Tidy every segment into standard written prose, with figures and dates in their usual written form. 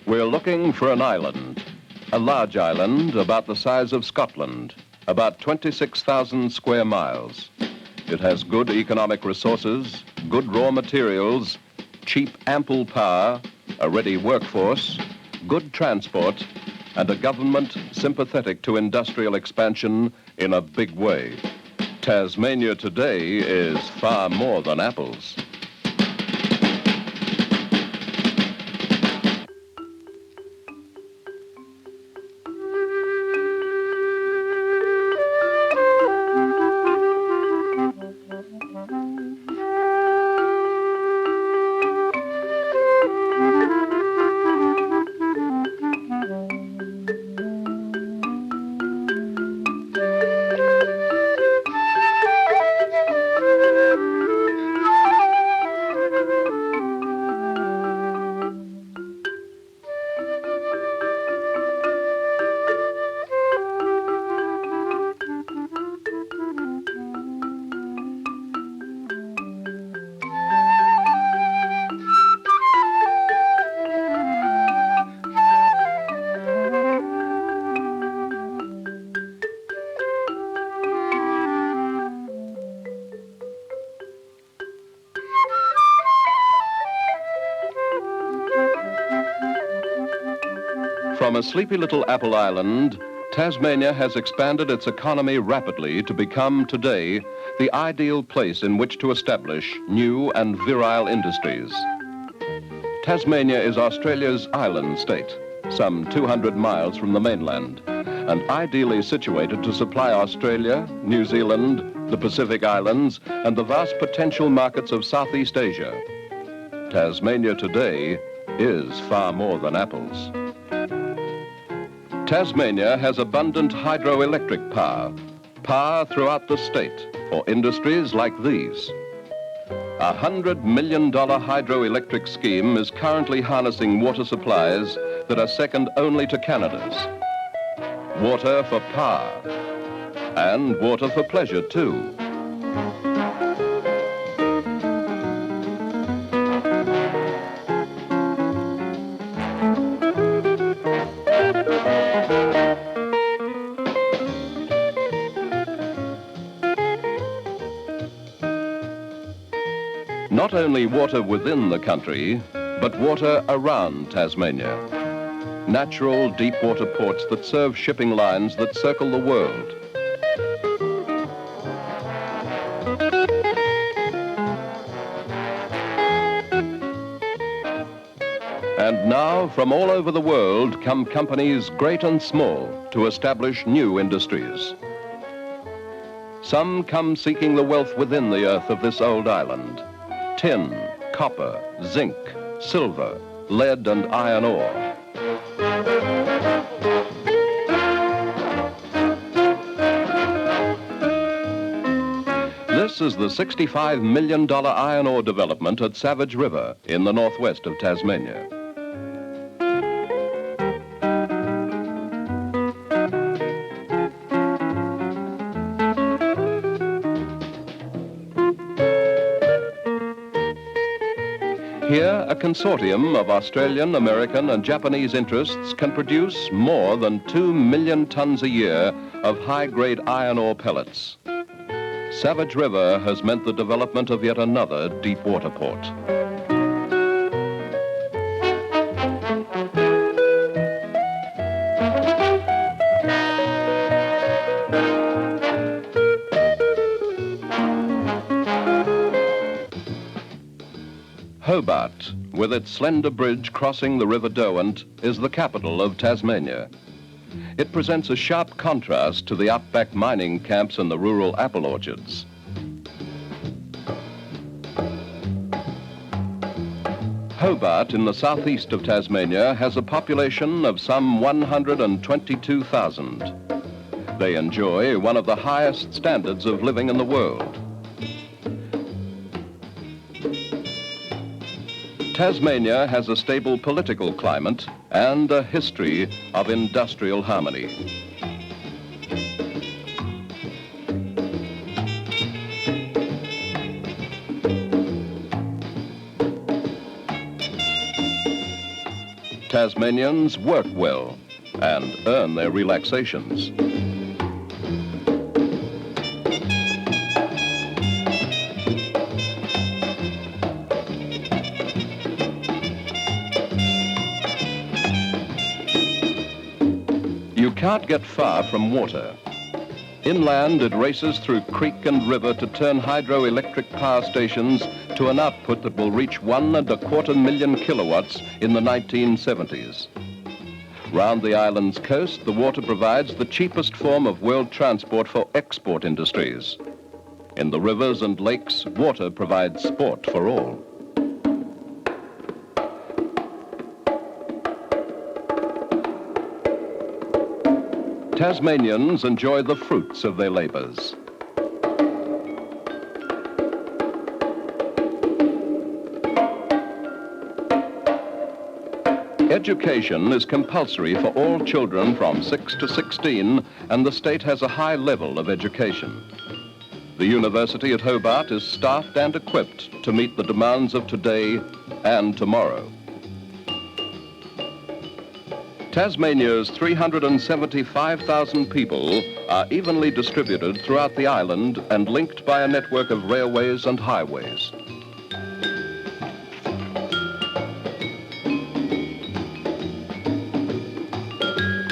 We're looking for an island, a large island about the size of Scotland, about 26,000 square miles. It has good economic resources, good raw materials, cheap, ample power, a ready workforce, good transport, and a government sympathetic to industrial expansion in a big way. Tasmania today is far more than apples. From a sleepy little apple island, Tasmania has expanded its economy rapidly to become today the ideal place in which to establish new and virile industries. Tasmania is Australia's island state, some 200 miles from the mainland, and ideally situated to supply Australia, New Zealand, the Pacific Islands, and the vast potential markets of Southeast Asia. Tasmania today is far more than apples. Tasmania has abundant hydroelectric power throughout the state for industries like these. A $100 million hydroelectric scheme is currently harnessing water supplies that are second only to Canada's. Water for power, and water for pleasure too. Not only water within the country, but water around Tasmania. Natural deep water ports that serve shipping lines that circle the world. And now, from all over the world, come companies great and small to establish new industries. Some come seeking the wealth within the earth of this old island. Tin, copper, zinc, silver, lead and iron ore. This is the $65 million iron ore development at Savage River in the northwest of Tasmania. Here, a consortium of Australian, American and Japanese interests can produce more than 2 million tons a year of high-grade iron ore pellets. Savage River has meant the development of yet another deep water port. Hobart, with its slender bridge crossing the River Derwent, is the capital of Tasmania. It presents a sharp contrast to the outback mining camps and the rural apple orchards. Hobart, in the southeast of Tasmania, has a population of some 122,000. They enjoy one of the highest standards of living in the world. Tasmania has a stable political climate and a history of industrial harmony. Tasmanians work well and earn their relaxations. You can't get far from water. Inland, it races through creek and river to turn hydroelectric power stations to an output that will reach 1.25 million kilowatts in the 1970s. Round the island's coast, the water provides the cheapest form of world transport for export industries. In the rivers and lakes, water provides sport for all. Tasmanians enjoy the fruits of their labors. Education is compulsory for all children from 6 to 16, and the state has a high level of education. The university at Hobart is staffed and equipped to meet the demands of today and tomorrow. Tasmania's 375,000 people are evenly distributed throughout the island and linked by a network of railways and highways.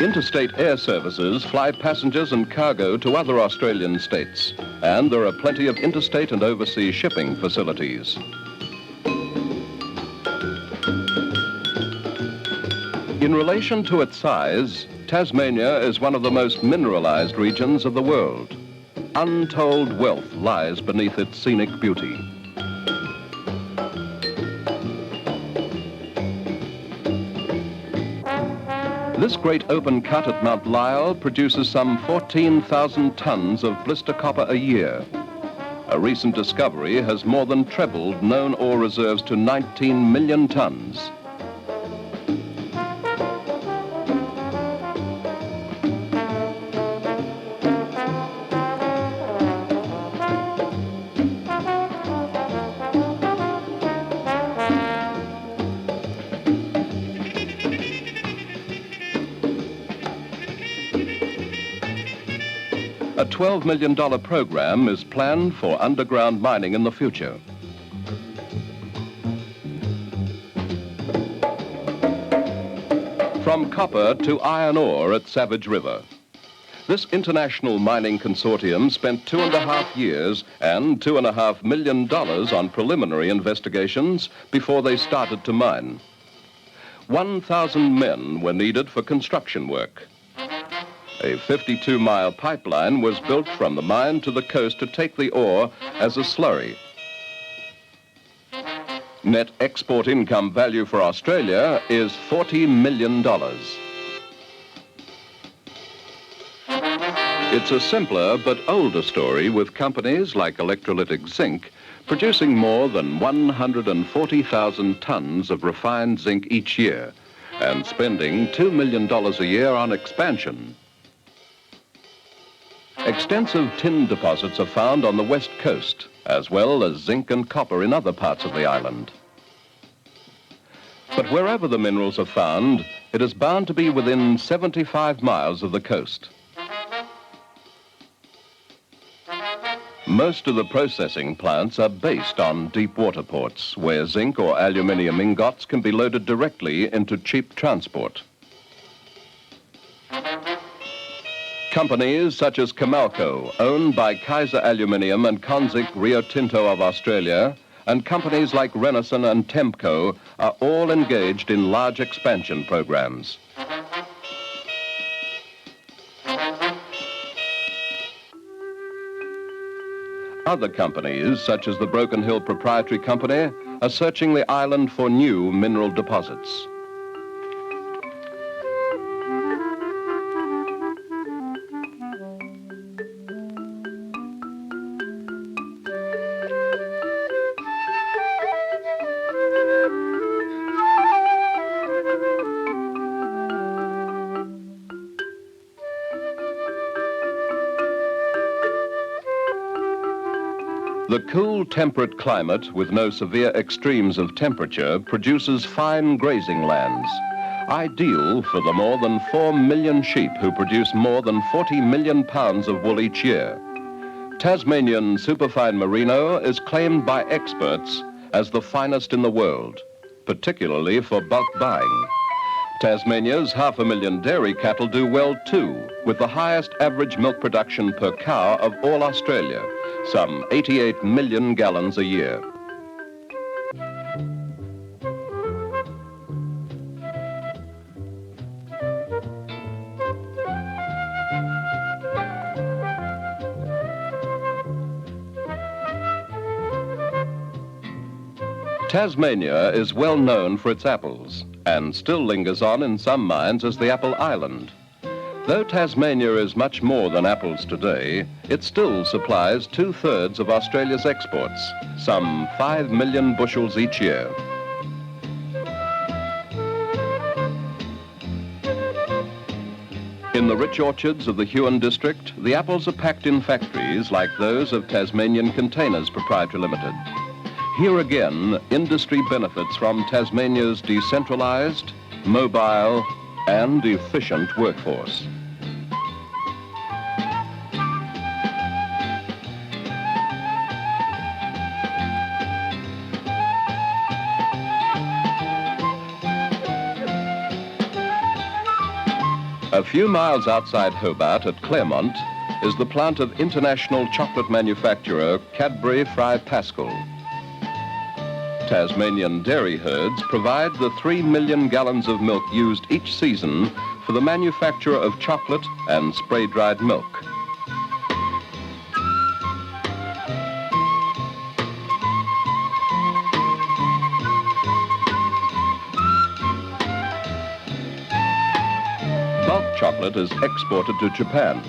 Interstate air services fly passengers and cargo to other Australian states, and there are plenty of interstate and overseas shipping facilities. In relation to its size, Tasmania is one of the most mineralized regions of the world. Untold wealth lies beneath its scenic beauty. This great open cut at Mount Lyell produces some 14,000 tons of blister copper a year. A recent discovery has more than trebled known ore reserves to 19 million tons. A $12 million program is planned for underground mining in the future. From copper to iron ore at Savage River. This international mining consortium spent 2.5 years and $2.5 million on preliminary investigations before they started to mine. 1,000 men were needed for construction work. A 52-mile pipeline was built from the mine to the coast to take the ore as a slurry. Net export income value for Australia is $40 million. It's a simpler but older story, with companies like electrolytic zinc producing more than 140,000 tons of refined zinc each year and spending $2 million a year on expansion. Extensive tin deposits are found on the west coast, as well as zinc and copper in other parts of the island. But wherever the minerals are found, it is bound to be within 75 miles of the coast. Most of the processing plants are based on deep water ports, where zinc or aluminium ingots can be loaded directly into cheap transport. Companies such as Comalco, owned by Kaiser Aluminium and Conzic Rio Tinto of Australia, and companies like Renison and Tempco are all engaged in large expansion programs. Other companies, such as the Broken Hill Proprietary Company, are searching the island for new mineral deposits. The cool, temperate climate with no severe extremes of temperature produces fine grazing lands. ideal for the more than 4 million sheep who produce more than 40 million pounds of wool each year. Tasmanian superfine merino is claimed by experts as the finest in the world, particularly for bulk buying. Tasmania's 500,000 dairy cattle do well too, with the highest average milk production per cow of all Australia, some 88 million gallons a year. Tasmania is well known for its apples and still lingers on in some minds as the Apple Island. Though Tasmania is much more than apples today, it still supplies 2/3 of Australia's exports, some 5 million bushels each year. In the rich orchards of the Huon district, the apples are packed in factories like those of Tasmanian Containers Proprietary Limited. Here again, industry benefits from Tasmania's decentralized, mobile, and efficient workforce. A few miles outside Hobart at Claremont is the plant of international chocolate manufacturer Cadbury Fry Pascal. Tasmanian dairy herds provide the 3 million gallons of milk used each season for the manufacture of chocolate and spray-dried milk. Bulk chocolate is exported to Japan,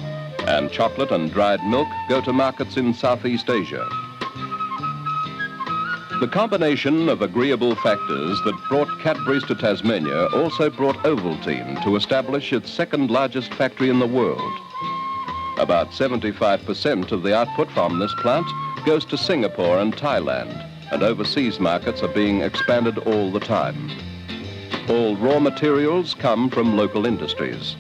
and chocolate and dried milk go to markets in Southeast Asia. The combination of agreeable factors that brought Cadbury's to Tasmania also brought Ovaltine to establish its second largest factory in the world. About 75% of the output from this plant goes to Singapore and Thailand, and overseas markets are being expanded all the time. All raw materials come from local industries.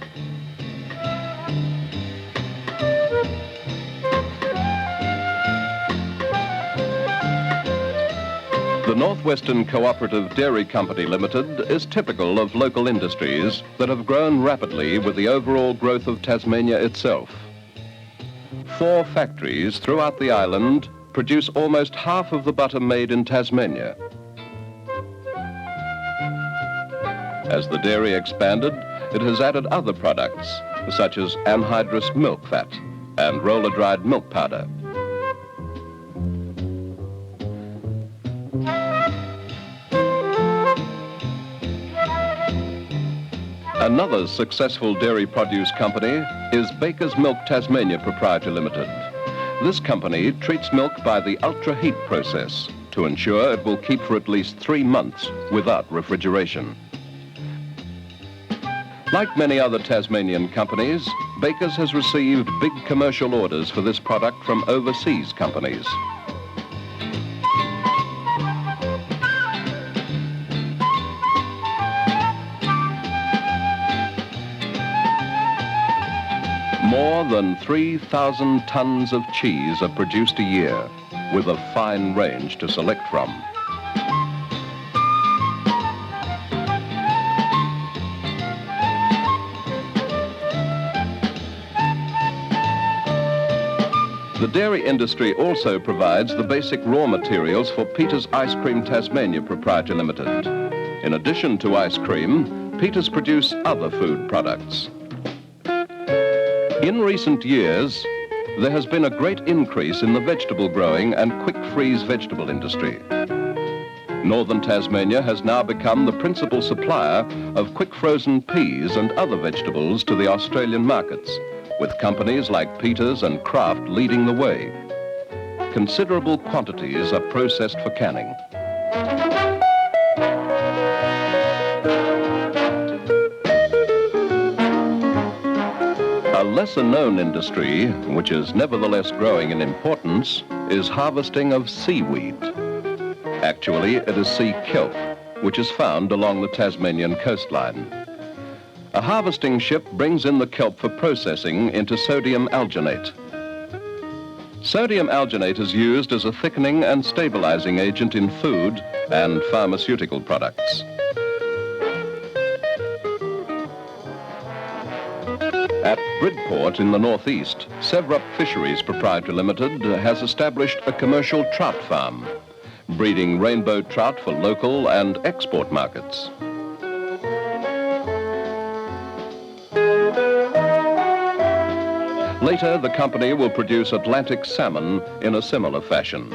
The Northwestern Co-Operative Dairy Company Limited is typical of local industries that have grown rapidly with the overall growth of Tasmania itself. 4 factories throughout the island produce almost half of the butter made in Tasmania. As the dairy expanded, it has added other products, such as anhydrous milk fat and roller-dried milk powder. Another successful dairy produce company is Baker's Milk Tasmania Proprietary Limited. This company treats milk by the ultra-heat process to ensure it will keep for at least 3 months without refrigeration. Like many other Tasmanian companies, Baker's has received big commercial orders for this product from overseas companies. More than 3,000 tons of cheese are produced a year, with a fine range to select from. The dairy industry also provides the basic raw materials for Peter's Ice Cream Tasmania Proprietary Limited. In addition to ice cream, Peter's produce other food products. In recent years, there has been a great increase in the vegetable growing and quick freeze vegetable industry. Northern Tasmania has now become the principal supplier of quick frozen peas and other vegetables to the Australian markets, with companies like Peters and Kraft leading the way. Considerable quantities are processed for canning. A lesser-known industry, which is nevertheless growing in importance, is harvesting of seaweed. Actually, it is sea kelp, which is found along the Tasmanian coastline. A harvesting ship brings in the kelp for processing into sodium alginate. Sodium alginate is used as a thickening and stabilizing agent in food and pharmaceutical products. At Bridport in the northeast, Sevrup Fisheries Proprietary Limited has established a commercial trout farm, breeding rainbow trout for local and export markets. Later, the company will produce Atlantic salmon in a similar fashion.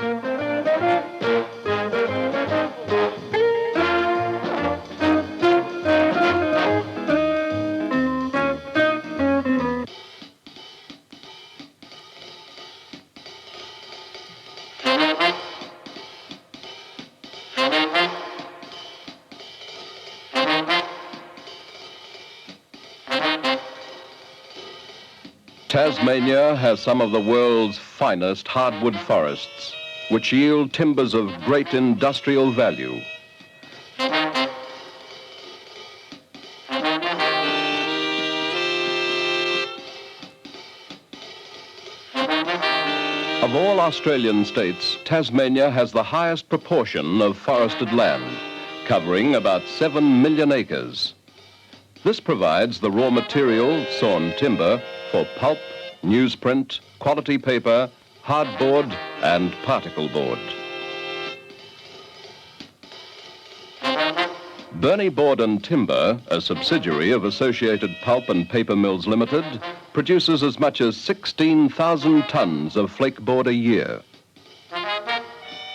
Tasmania has some of the world's finest hardwood forests, which yield timbers of great industrial value. Of all Australian states, Tasmania has the highest proportion of forested land, covering about 7 million acres. This provides the raw material, sawn timber, for pulp, newsprint, quality paper, hardboard, and particle board. Burnie Board and Timber, a subsidiary of Associated Pulp and Paper Mills Limited, produces as much as 16,000 tons of flake board a year.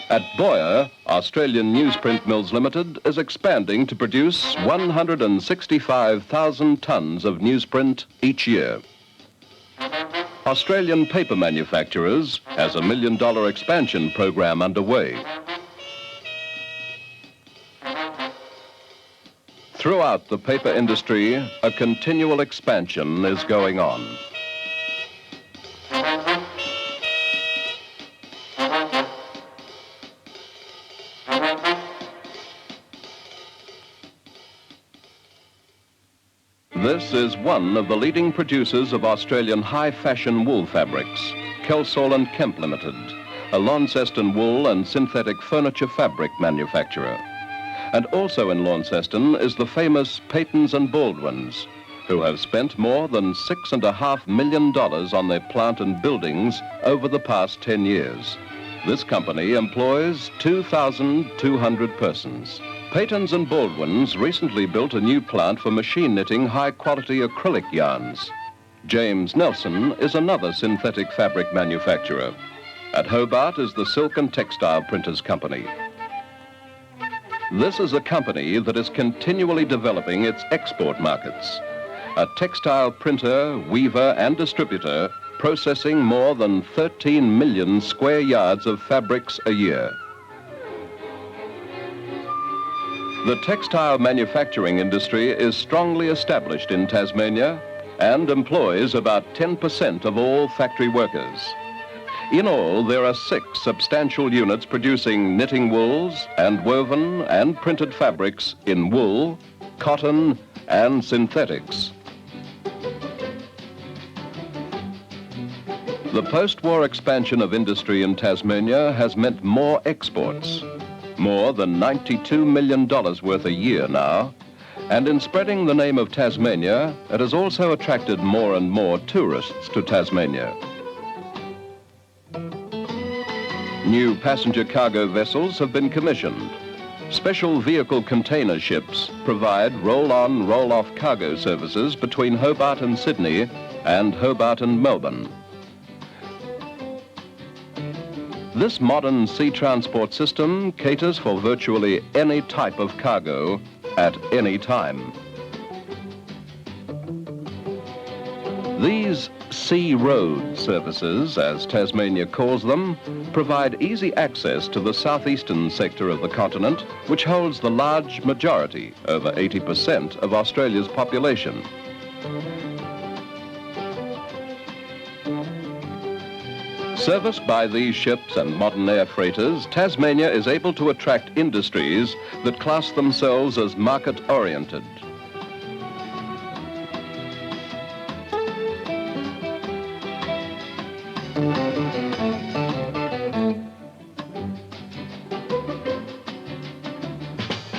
At Boyer, Australian Newsprint Mills Limited is expanding to produce 165,000 tons of newsprint each year. Australian Paper Manufacturers has a $1 million expansion program underway. Throughout the paper industry, a continual expansion is going on. This is one of the leading producers of Australian high-fashion wool fabrics, Kelsall and Kemp Limited, a Launceston wool and synthetic furniture fabric manufacturer. And also in Launceston is the famous Patons and Baldwins, who have spent more than $6.5 million on their plant and buildings over the past 10 years. This company employs 2,200 persons. Patons and Baldwins recently built a new plant for machine knitting high-quality acrylic yarns. James Nelson is another synthetic fabric manufacturer. At Hobart is the Silk and Textile Printers Company. This is a company that is continually developing its export markets. A textile printer, weaver, and distributor processing more than 13 million square yards of fabrics a year. The textile manufacturing industry is strongly established in Tasmania and employs about 10% of all factory workers. In all, there are 6 substantial units producing knitting wools and woven and printed fabrics in wool, cotton, and synthetics. The post-war expansion of industry in Tasmania has meant more exports. More than $92 million worth a year now, and in spreading the name of Tasmania, it has also attracted more and more tourists to Tasmania. New passenger cargo vessels have been commissioned. Special vehicle container ships provide roll-on, roll-off cargo services between Hobart and Sydney and Hobart and Melbourne. This modern sea transport system caters for virtually any type of cargo at any time. These sea road services, as Tasmania calls them, provide easy access to the southeastern sector of the continent, which holds the large majority, over 80% of Australia's population. Serviced by these ships and modern air freighters, Tasmania is able to attract industries that class themselves as market-oriented.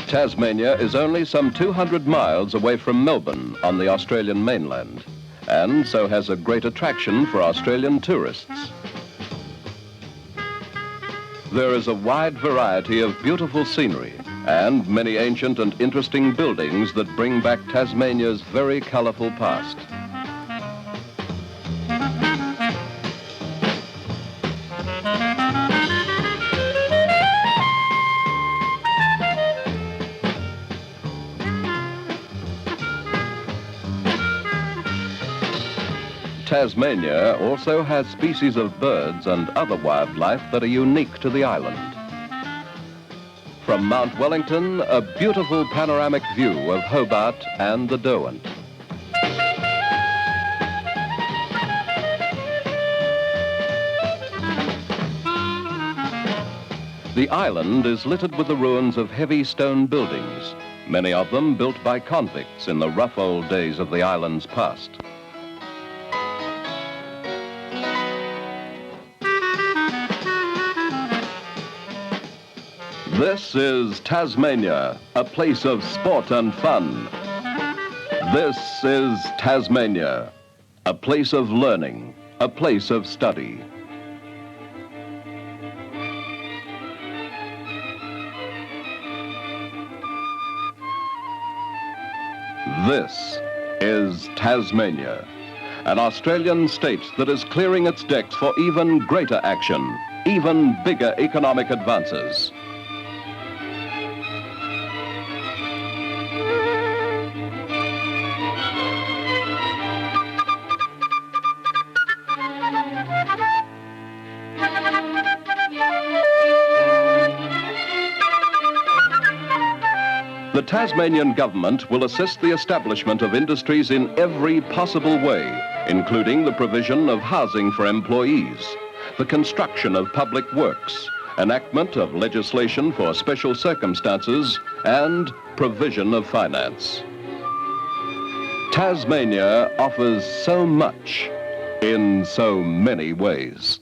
Tasmania is only some 200 miles away from Melbourne on the Australian mainland, and so has a great attraction for Australian tourists. There is a wide variety of beautiful scenery and many ancient and interesting buildings that bring back Tasmania's very colourful past. Tasmania also has species of birds and other wildlife that are unique to the island. From Mount Wellington, a beautiful panoramic view of Hobart and the Derwent. The island is littered with the ruins of heavy stone buildings, many of them built by convicts in the rough old days of the island's past. This is Tasmania, a place of sport and fun. This is Tasmania, a place of learning, a place of study. This is Tasmania, an Australian state that is clearing its decks for even greater action, even bigger economic advances. The Tasmanian government will assist the establishment of industries in every possible way, including the provision of housing for employees, the construction of public works, enactment of legislation for special circumstances, and provision of finance. Tasmania offers so much in so many ways.